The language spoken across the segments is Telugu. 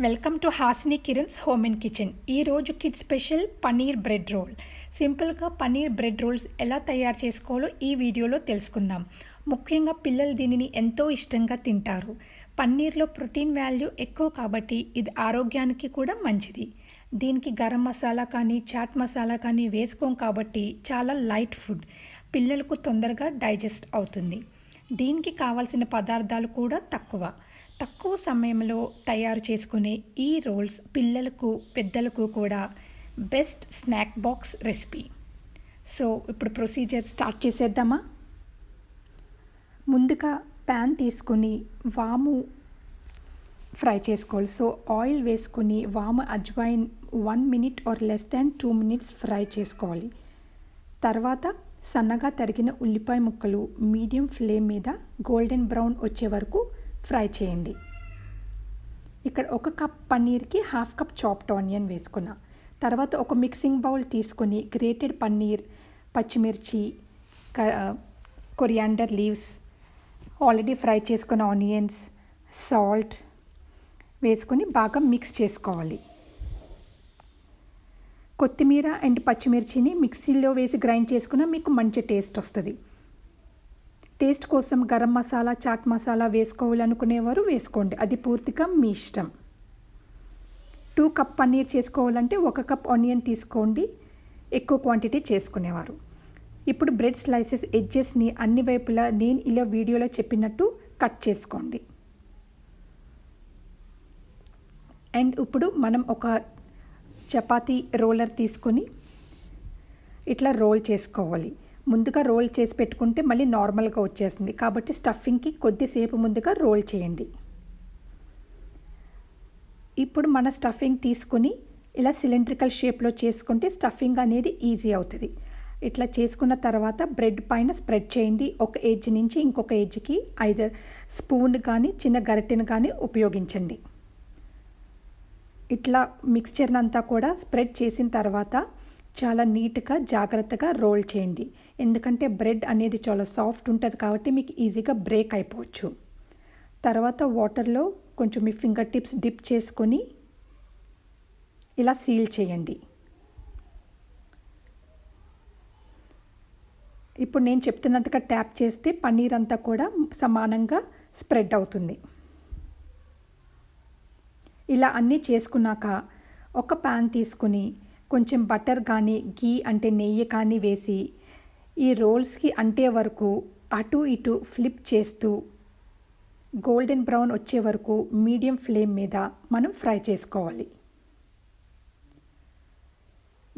Welcome to hasinikirans home and kitchen. ఈరోజు kids special paneer bread roll. సింపుల్గా పనీర్ బ్రెడ్ రోల్స్ ఎలా తయారు చేసుకోవాలో ఈ వీడియోలో తెలుసుకుందాం. ముఖ్యంగా పిల్లలు దీనిని ఎంతో ఇష్టంగా తింటారు. పన్నీర్లో ప్రోటీన్ వాల్యూ ఎక్కువ కాబట్టి ఇది ఆరోగ్యానికి కూడా మంచిది. దీనికి గరం మసాలా కానీ చాట్ మసాలా కానీ వేసుకోం కాబట్టి చాలా లైట్ ఫుడ్, పిల్లలకు తొందరగా డైజెస్ట్ అవుతుంది. దీనికి కావాల్సిన పదార్థాలు కూడా తక్కువ సమయంలో తయారు చేసుకునే ఈ రోల్స్ పిల్లలకు పెద్దలకు కూడా best snack box recipe. So ఇప్పుడు ప్రొసీజర్ స్టార్ట్ చేసేద్దామా. ముందుగా ప్యాన్ తీసుకుని వాము ఫ్రై చేసుకోవాలి. సో ఆయిల్ వేసుకుని వాము ajwain 1 minute or less than 2 minutes fry చేసుకోవాలి. తర్వాత సన్నగా తరిగిన ఉల్లిపాయ ముక్కలు మీడియం ఫ్లేమ్ మీద గోల్డెన్ బ్రౌన్ వచ్చే వరకు ఫ్రై చేయండి. ఇక్కడ 1 కప్ పన్నీర్కి 1/2 కప్ చాప్డ్ ఆనియన్ వేసుకున్నా. తర్వాత ఒక మిక్సింగ్ బౌల్ తీసుకొని గ్రేటెడ్ పన్నీర్, పచ్చిమిర్చి, కొరియాండర్ లీవ్స్, ఆల్రెడీ ఫ్రై చేసుకున్న ఆనియన్స్, సాల్ట్ వేసుకొని బాగా మిక్స్ చేసుకోవాలి. కొత్తిమీర అండ్ పచ్చిమిర్చిని మిక్సీలో వేసి గ్రైండ్ చేసుకున్నా మీకు మంచి టేస్ట్ వస్తుంది. టేస్ట్ కోసం గరం మసాలా, చాట్ మసాలా వేసుకోవాలనుకునేవారు వేసుకోండి, అది పూర్తిగా మీ ఇష్టం. 2 కప్ పన్నీర్ చేసుకోవాలంటే 1 కప్ ఆనియన్ తీసుకోండి, ఎక్కువ క్వాంటిటీ చేసుకునేవారు. ఇప్పుడు బ్రెడ్ స్లైసెస్ ఎడ్జెస్ని అన్ని వైపులా నేను ఇలా వీడియోలో చెప్పినట్టు కట్ చేసుకోండి. అండ్ ఇప్పుడు మనం ఒక చపాతీ రోలర్ తీసుకొని ఇట్లా రోల్ చేసుకోవాలి. ముందుగా రోల్ చేసి పెట్టుకుంటే మళ్ళీ నార్మల్గా వచ్చేస్తుంది, కాబట్టి స్టఫింగ్కి కొద్దిసేపు ముందుగా రోల్ చేయండి. ఇప్పుడు మన స్టఫింగ్ తీసుకుని ఇలా సిలిండ్రికల్ షేప్లో చేసుకుంటే స్టఫింగ్ అనేది ఈజీ అవుతుంది. ఇట్లా చేసుకున్న తర్వాత బ్రెడ్ పైన స్ప్రెడ్ చేయండి. ఒక ఎడ్జ్ నుంచి ఇంకొక ఎడ్జ్కి ఐదర్ స్పూన్ కానీ చిన్న గరిటెను కానీ ఉపయోగించండి. ఇట్లా మిక్స్చర్ని అంతా కూడా స్ప్రెడ్ చేసిన తర్వాత చాలా నీట్గా జాగ్రత్తగా రోల్ చేయండి. ఎందుకంటే బ్రెడ్ అనేది చాలా సాఫ్ట్ ఉంటుంది కాబట్టి మీకు ఈజీగా బ్రేక్ అయిపోవచ్చు. తర్వాత వాటర్లో కొంచెం మీ ఫింగర్ టిప్స్ డిప్ చేసుకొని ఇలా సీల్ చేయండి. ఇప్పుడు నేను చెప్తున్నట్టుగా ట్యాప్ చేస్తే పన్నీర్ అంతా కూడా సమానంగా స్ప్రెడ్ అవుతుంది. ఇలా అన్నీ చేసుకున్నాక ఒక ప్యాన్ తీసుకుని కొంచెం బటర్ కానీ గీ అంటే నెయ్యి కానీ వేసి ఈ రోల్స్కి అంటే వరకు అటు ఇటు ఫ్లిప్ చేస్తూ గోల్డెన్ బ్రౌన్ వచ్చే వరకు మీడియం ఫ్లేమ్ మీద మనం ఫ్రై చేసుకోవాలి.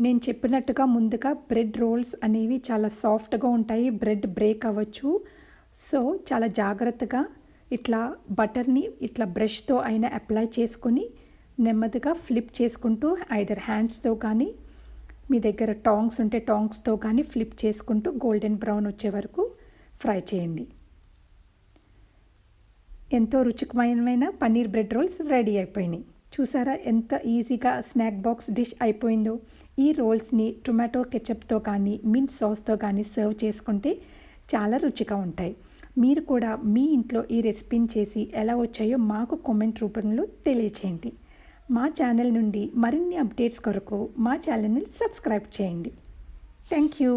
నేను చెప్పినట్టుగా ముందుగా బ్రెడ్ రోల్స్ అనేవి చాలా సాఫ్ట్గా ఉంటాయి, బ్రెడ్ బ్రేక్ అవ్వచ్చు. సో చాలా జాగ్రత్తగా ఇట్లా బటర్ని ఇట్లా బ్రష్తో అయినా అప్లై చేసుకొని నెమ్మదిగా ఫ్లిప్ చేసుకుంటూ ఐదర్ హ్యాండ్స్తో కానీ మీ దగ్గర టాంగ్స్ ఉంటే టాంగ్స్తో కానీ ఫ్లిప్ చేసుకుంటూ గోల్డెన్ బ్రౌన్ వచ్చే వరకు ఫ్రై చేయండి. ఎంతో రుచికరమైన పన్నీర్ బ్రెడ్ రోల్స్ రెడీ అయిపోయినాయి. చూసారా ఎంత ఈజీగా స్నాక్ బాక్స్ డిష్ అయిపోయిందో. ఈ రోల్స్ని టొమాటో కెచప్తో కానీ మింట్ సాస్తో కానీ సర్వ్ చేసుకుంటే చాలా రుచిగా ఉంటాయి. మీరు కూడా మీ ఇంట్లో ఈ రెసిపీని చేసి ఎలా వచ్చాయో మాకు కామెంట్ రూపంలో తెలియచేయండి. మా ఛానల్ నుండి మరిన్ని అప్డేట్స్ కొరకు మా ఛానల్ని సబ్స్క్రైబ్ చేయండి. Thank you.